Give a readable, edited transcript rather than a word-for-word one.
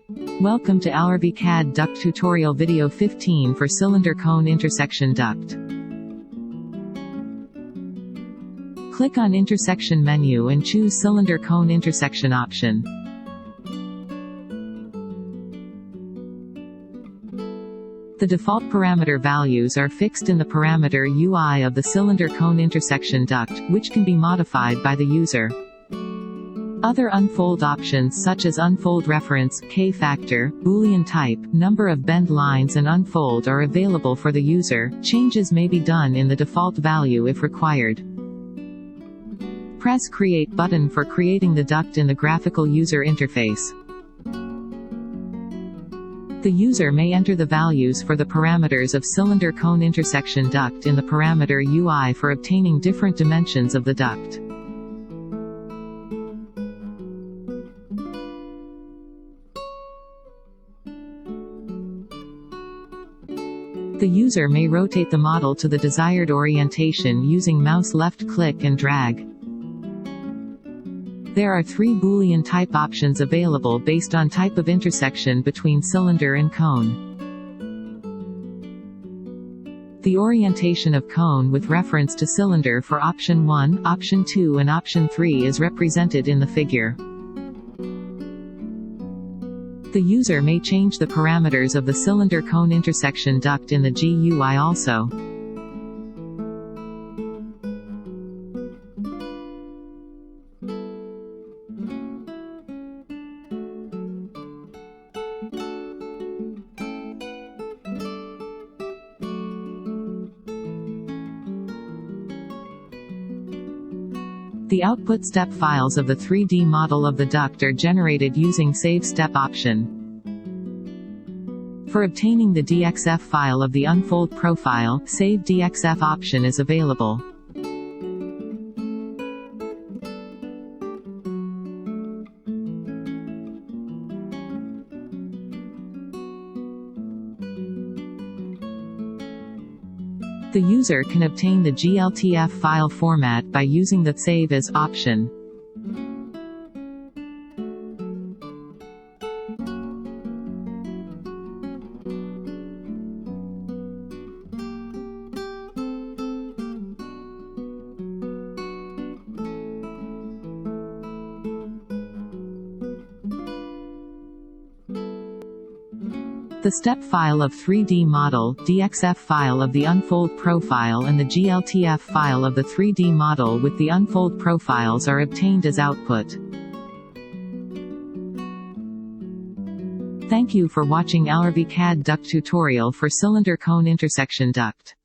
Welcome to AlarvyCAD Duct Tutorial Video 15 for Cylinder Cone Intersection Duct. Click on Intersection menu and choose Cylinder Cone Intersection option. The default parameter values are fixed in the parameter UI of the cylinder cone intersection duct, which can be modified by the user. Other unfold options such as unfold reference, K-factor, Boolean type, number of bend lines and unfold are available for the user. Changes may be done in the default value if required. Press Create button for creating the duct in the graphical user interface. The user may enter the values for the parameters of cylinder cone intersection duct in the parameter UI for obtaining different dimensions of the duct. The user may rotate the model to the desired orientation using mouse left click and drag. There are 3 Boolean type options available based on type of intersection between cylinder and cone. The orientation of cone with reference to cylinder for option 1, option 2 and option 3 is represented in the figure. The user may change the parameters of the cylinder cone intersection duct in the GUI also. The output step files of the 3D model of the duct are generated using Save Step option. For obtaining the DXF file of the unfold profile, Save DXF option is available. The user can obtain the GLTF file format by using the Save As option. The step file of 3D model, DXF file of the unfold profile and the GLTF file of the 3D model with the unfold profiles are obtained as output. Thank you for watching AlarvyCAD Duct tutorial for cylinder cone intersection duct.